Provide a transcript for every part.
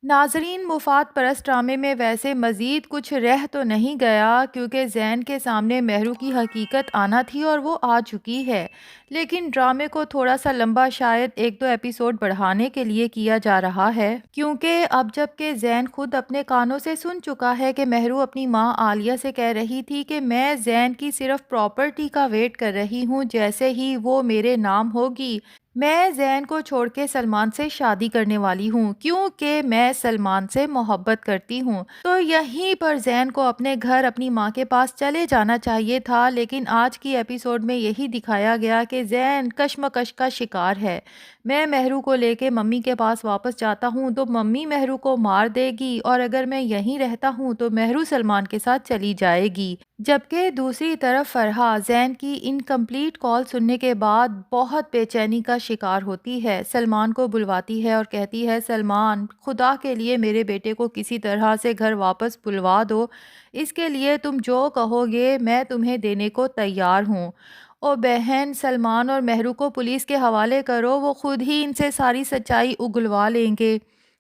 ناظرین، مفاد پرست ڈرامے میں ویسے مزید کچھ رہ تو نہیں گیا کیونکہ زین کے سامنے مہرو کی حقیقت آنا تھی اور وہ آ چکی ہے، لیکن ڈرامے کو تھوڑا سا لمبا شاید ایک دو ایپیسوڈ بڑھانے کے لیے کیا جا رہا ہے، کیونکہ اب جب کہ زین خود اپنے کانوں سے سن چکا ہے کہ مہرو اپنی ماں عالیہ سے کہہ رہی تھی کہ میں زین کی صرف پراپرٹی کا ویٹ کر رہی ہوں، جیسے ہی وہ میرے نام ہوگی میں زین کو چھوڑ کے سلمان سے شادی کرنے والی ہوں کیونکہ میں سلمان سے محبت کرتی ہوں، تو یہیں پر زین کو اپنے گھر اپنی ماں کے پاس چلے جانا چاہیے تھا، لیکن آج کی ایپیسوڈ میں یہی دکھایا گیا کہ زین کشمکش کا شکار ہے۔ میں مہرو کو لے کے ممی کے پاس واپس جاتا ہوں تو ممی مہرو کو مار دے گی، اور اگر میں یہیں رہتا ہوں تو مہرو سلمان کے ساتھ چلی جائے گی، جبکہ دوسری طرف فرحہ زین کی انکمپلیٹ کال سننے کے بعد بہت بے چینی کا شکار ہوتی ہے، سلمان کو بلواتی ہے اور کہتی ہے سلمان خدا کے لیے میرے بیٹے کو کسی طرح سے گھر واپس بلوا دو، اس کے لیے تم جو کہو گے میں تمہیں دینے کو تیار ہوں۔ او بہن، سلمان اور مہرو کو پولیس کے حوالے کرو، وہ خود ہی ان سے ساری سچائی اگلوا لیں گے۔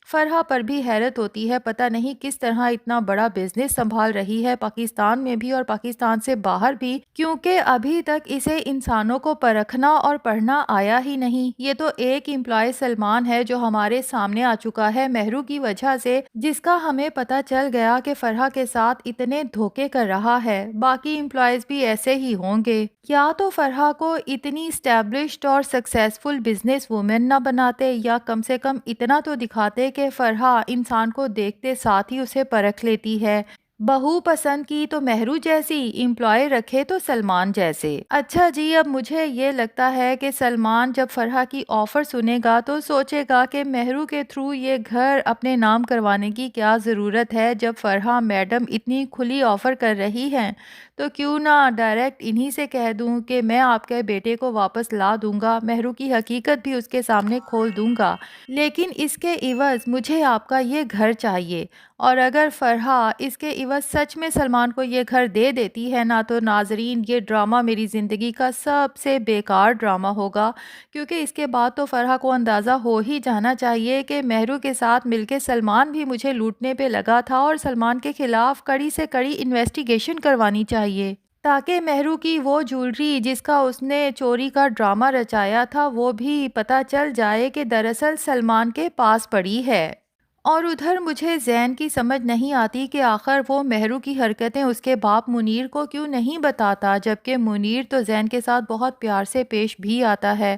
فرحہ پر بھی حیرت ہوتی ہے، پتہ نہیں کس طرح اتنا بڑا بزنس سنبھال رہی ہے، پاکستان میں بھی اور پاکستان سے باہر بھی، کیونکہ ابھی تک اسے انسانوں کو پرکھنا اور پڑھنا آیا ہی نہیں۔ یہ تو ایک امپلائی سلمان ہے جو ہمارے سامنے آ چکا ہے مہرو کی وجہ سے، جس کا ہمیں پتہ چل گیا کہ فرحہ کے ساتھ اتنے دھوکے کر رہا ہے، باقی امپلائیز بھی ایسے ہی ہوں گے۔ یا تو فرحہ کو اتنی اسٹیبلشڈ اور سکسیسفل بزنس وومن نہ بناتے، یا کم سے کم اتنا تو دکھاتے کہ فرحہ انسان کو دیکھتے ساتھ ہی اسے پرکھ لیتی ہے، بہو پسند کی تو مہرو جیسی، امپلائی رکھے تو سلمان جیسے۔ اچھا جی، اب مجھے یہ لگتا ہے کہ سلمان جب فرحہ کی آفر سنے گا تو سوچے گا کہ مہرو کے تھرو یہ گھر اپنے نام کروانے کی کیا ضرورت ہے، جب فرحہ میڈم اتنی کھلی آفر کر رہی ہیں تو کیوں نہ ڈائریکٹ انہی سے کہہ دوں کہ میں آپ کے بیٹے کو واپس لا دوں گا، مہرو کی حقیقت بھی اس کے سامنے کھول دوں گا، لیکن اس کے عوض مجھے آپ کا یہ گھر چاہیے۔ اور اگر فرحہ اس کے عوض سچ میں سلمان کو یہ گھر دے دیتی ہے نا، تو ناظرین یہ ڈرامہ میری زندگی کا سب سے بیکار ڈرامہ ہوگا، کیونکہ اس کے بعد تو فرحہ کو اندازہ ہو ہی جانا چاہیے کہ مہرو کے ساتھ مل کے سلمان بھی مجھے لوٹنے پہ لگا تھا، اور سلمان کے خلاف کڑی سے کڑی انویسٹیگیشن کروانی چاہیے، تاکہ مہرو کی وہ جولری جس کا اس نے چوری کا ڈرامہ رچایا تھا وہ بھی پتہ چل جائے کہ دراصل سلمان کے پاس پڑی ہے۔ اور ادھر مجھے زین کی سمجھ نہیں آتی کہ آخر وہ مہرو کی حرکتیں اس کے باپ منیر کو کیوں نہیں بتاتا، جبکہ منیر تو زین کے ساتھ بہت پیار سے پیش بھی آتا ہے۔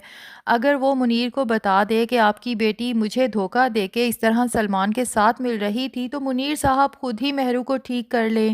اگر وہ منیر کو بتا دے کہ آپ کی بیٹی مجھے دھوکہ دے کے اس طرح سلمان کے ساتھ مل رہی تھی تو منیر صاحب خود ہی مہرو کو ٹھیک کر لیں۔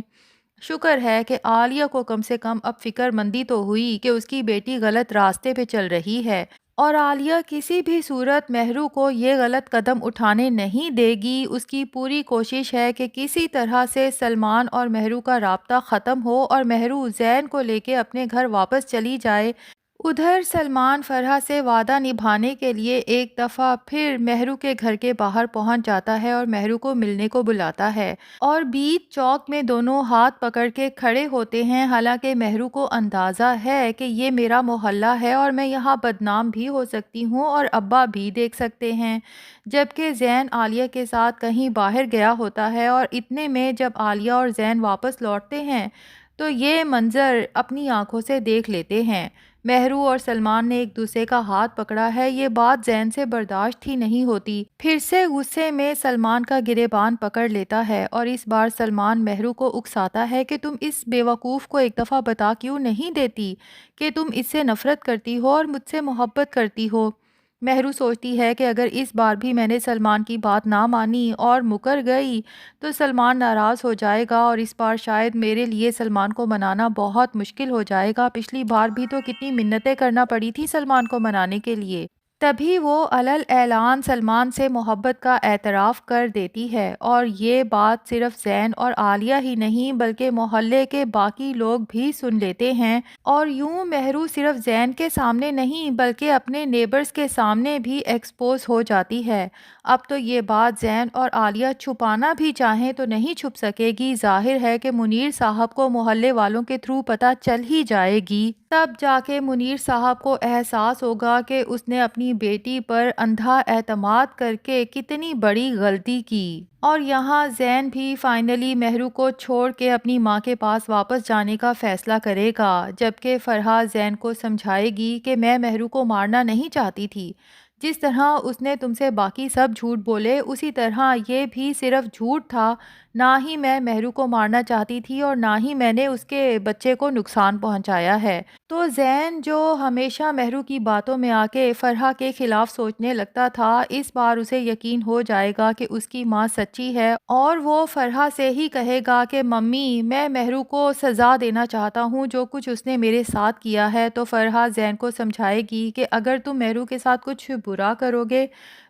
شکر ہے کہ عالیہ کو کم سے کم اب فکر مندی تو ہوئی کہ اس کی بیٹی غلط راستے پہ چل رہی ہے، اور عالیہ کسی بھی صورت مہرو کو یہ غلط قدم اٹھانے نہیں دے گی، اس کی پوری کوشش ہے کہ کسی طرح سے سلمان اور مہرو کا رابطہ ختم ہو اور مہرو زین کو لے کے اپنے گھر واپس چلی جائے۔ ادھر سلمان فرحہ سے وعدہ نبھانے کے لیے ایک دفعہ پھر مہرو کے گھر کے باہر پہنچ جاتا ہے اور مہرو کو ملنے کو بلاتا ہے، اور بیچ چوک میں دونوں ہاتھ پکڑ کے کھڑے ہوتے ہیں، حالانکہ مہرو کو اندازہ ہے کہ یہ میرا محلہ ہے اور میں یہاں بدنام بھی ہو سکتی ہوں اور ابا بھی دیکھ سکتے ہیں، جبکہ زین عالیہ کے ساتھ کہیں باہر گیا ہوتا ہے، اور اتنے میں جب عالیہ اور زین واپس لوٹتے ہیں تو یہ منظر اپنی آنکھوں سے دیکھ لیتے ہیں۔ مہرو اور سلمان نے ایک دوسرے کا ہاتھ پکڑا ہے، یہ بات زین سے برداشت ہی نہیں ہوتی، پھر سے غصے میں سلمان کا گریبان پکڑ لیتا ہے، اور اس بار سلمان مہرو کو اکساتا ہے کہ تم اس بیوقوف کو ایک دفعہ بتا کیوں نہیں دیتی کہ تم اس سے نفرت کرتی ہو اور مجھ سے محبت کرتی ہو۔ مہرو سوچتی ہے کہ اگر اس بار بھی میں نے سلمان کی بات نہ مانی اور مکر گئی تو سلمان ناراض ہو جائے گا، اور اس بار شاید میرے لیے سلمان کو منانا بہت مشکل ہو جائے گا، پچھلی بار بھی تو کتنی منتیں کرنا پڑی تھی سلمان کو منانے کے لیے۔ تبھی وہ علل اعلان سلمان سے محبت کا اعتراف کر دیتی ہے، اور یہ بات صرف زین اور عالیہ ہی نہیں بلکہ محلے کے باقی لوگ بھی سن لیتے ہیں، اور یوں مہرو صرف زین کے سامنے نہیں بلکہ اپنے نیبرز کے سامنے بھی ایکسپوز ہو جاتی ہے۔ اب تو یہ بات زین اور عالیہ چھپانا بھی چاہیں تو نہیں چھپ سکے گی، ظاہر ہے کہ منیر صاحب کو محلے والوں کے تھرو پتہ چل ہی جائے گی، تب جا کے منیر صاحب کو احساس ہوگا کہ اس نے اپنی اپنی بیٹی پر اندھا اعتماد کر کے کتنی بڑی غلطی کی۔ اور یہاں زین بھی فائنلی مہرو کو چھوڑ کے اپنی ماں کے پاس واپس جانے کا فیصلہ کرے گا، جبکہ فرحہ زین کو سمجھائے گی کہ میں مہرو کو مارنا نہیں چاہتی تھی۔ جس طرح اس نے تم سے باقی سب جھوٹ بولے، اسی طرح یہ بھی صرف جھوٹ تھا۔ نہ ہی میں مہرو کو مارنا چاہتی تھی اور نہ ہی میں نے اس کے بچے کو نقصان پہنچایا ہے۔ تو زین جو ہمیشہ مہرو کی باتوں میں آ کے فرحہ کے خلاف سوچنے لگتا تھا، اس بار اسے یقین ہو جائے گا کہ اس کی ماں سچی ہے، اور وہ فرحہ سے ہی کہے گا کہ ممی، میں مہرو کو سزا دینا چاہتا ہوں جو کچھ اس نے میرے ساتھ کیا ہے۔ تو فرحہ زین کو سمجھائے گی کہ اگر تم مہرو کے ساتھ کچھ برا کرو گے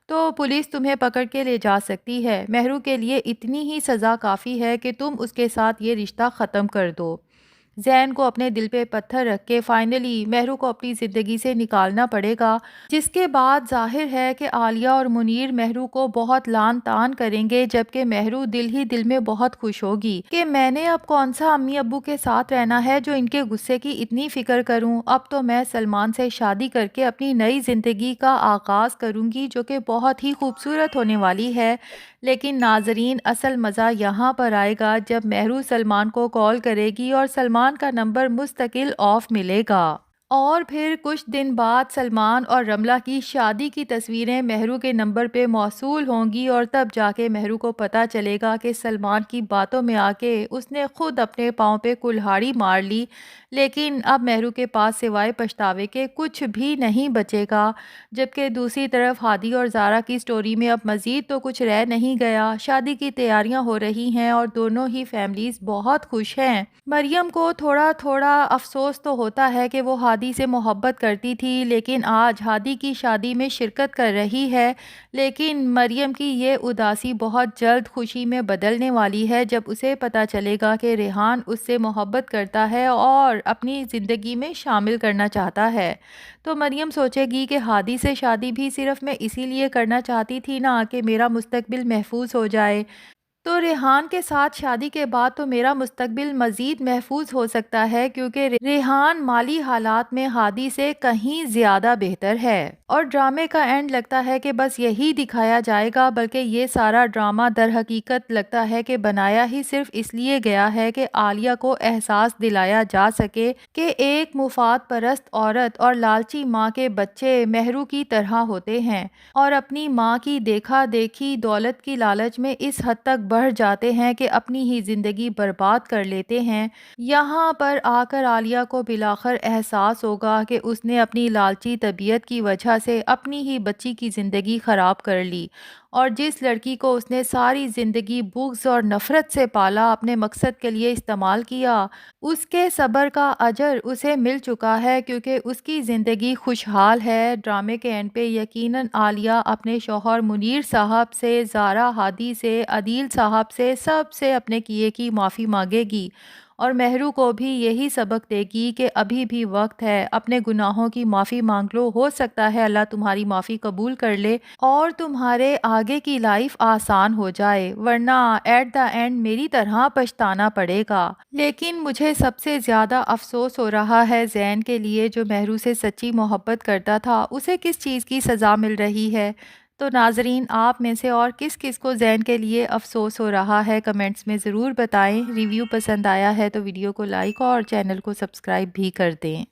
تو پولیس تمہیں پکڑ کے لے جا سکتی ہے۔ مہرو کے لیے اتنی ہی سزا کافی ہے کہ تم اس کے ساتھ یہ رشتہ ختم کر دو۔ زین کو اپنے دل پہ پتھر رکھ کے فائنلی مہرو کو اپنی زندگی سے نکالنا پڑے گا، جس کے بعد ظاہر ہے کہ عالیہ اور منیر مہرو کو بہت لعن طعن کریں گے، جبکہ مہرو دل ہی دل میں بہت خوش ہوگی کہ میں نے اب کون سا امی ابو کے ساتھ رہنا ہے جو ان کے غصے کی اتنی فکر کروں۔ اب تو میں سلمان سے شادی کر کے اپنی نئی زندگی کا آغاز کروں گی، جو کہ بہت ہی خوبصورت ہونے والی ہے۔ لیکن ناظرین، اصل مزہ یہاں پر آئے گا جب مہرو سلمان کو کال کرے گی اور سلمان کا نمبر مستقل آف ملے گا، اور پھر کچھ دن بعد سلمان اور رملہ کی شادی کی تصویریں مہرو کے نمبر پہ موصول ہوں گی، اور تب جا کے مہرو کو پتہ چلے گا کہ سلمان کی باتوں میں آ کے اس نے خود اپنے پاؤں پہ کلہاڑی مار لی، لیکن اب مہرو کے پاس سوائے پچھتاوے کے کچھ بھی نہیں بچے گا۔ جبکہ دوسری طرف ہادی اور زارا کی سٹوری میں اب مزید تو کچھ رہ نہیں گیا، شادی کی تیاریاں ہو رہی ہیں اور دونوں ہی فیملیز بہت خوش ہیں۔ مریم کو تھوڑا تھوڑا افسوس تو ہوتا ہے کہ وہ ہادی سے محبت کرتی تھی، لیکن آج ہادی کی شادی میں شرکت کر رہی ہے، لیکن مریم کی یہ اداسی بہت جلد خوشی میں بدلنے والی ہے جب اسے پتہ چلے گا کہ ریحان اس سے محبت کرتا ہے اور اپنی زندگی میں شامل کرنا چاہتا ہے۔ تو مریم سوچے گی کہ ہادی سے شادی بھی صرف میں اسی لیے کرنا چاہتی تھی نا کہ میرا مستقبل محفوظ ہو جائے، تو ریحان کے ساتھ شادی کے بعد تو میرا مستقبل مزید محفوظ ہو سکتا ہے، کیونکہ ریحان مالی حالات میں ہادی سے کہیں زیادہ بہتر ہے۔ اور ڈرامے کا اینڈ لگتا ہے کہ بس یہی دکھایا جائے گا، بلکہ یہ سارا ڈرامہ در حقیقت لگتا ہے کہ بنایا ہی صرف اس لیے گیا ہے کہ عالیہ کو احساس دلایا جا سکے کہ ایک مفاد پرست عورت اور لالچی ماں کے بچے مہرو کی طرح ہوتے ہیں، اور اپنی ماں کی دیکھا دیکھی دولت کی لالچ میں اس حد تک بڑھ جاتے ہیں کہ اپنی ہی زندگی برباد کر لیتے ہیں۔ یہاں پر آ کر عالیہ کو بالآخر احساس ہوگا کہ اس نے اپنی لالچی طبیعت کی وجہ سے اپنی ہی بچی کی زندگی خراب کر لی، اور جس لڑکی کو اس نے ساری زندگی بغض اور نفرت سے پالا، اپنے مقصد کے لیے استعمال کیا، اس کے صبر کا اجر اسے مل چکا ہے کیونکہ اس کی زندگی خوشحال ہے۔ ڈرامے کے اینڈ پہ یقیناً عالیہ اپنے شوہر منیر صاحب سے، زارا، ہادی سے، عدیل صاحب سے، سب سے اپنے کیے کی معافی مانگے گی، اور مہرو کو بھی یہی سبق دے گی کہ ابھی بھی وقت ہے، اپنے گناہوں کی معافی مانگ لو، ہو سکتا ہے اللہ تمہاری معافی قبول کر لے اور تمہارے آگے کی لائف آسان ہو جائے، ورنہ ایٹ دا اینڈ میری طرح پچھتانا پڑے گا۔ لیکن مجھے سب سے زیادہ افسوس ہو رہا ہے زین کے لیے، جو مہرو سے سچی محبت کرتا تھا، اسے کس چیز کی سزا مل رہی ہے۔ تو ناظرین، آپ میں سے اور کس کس کو زین کے لیے افسوس ہو رہا ہے، کمنٹس میں ضرور بتائیں۔ ریویو پسند آیا ہے تو ویڈیو کو لائک اور چینل کو سبسکرائب بھی کر دیں۔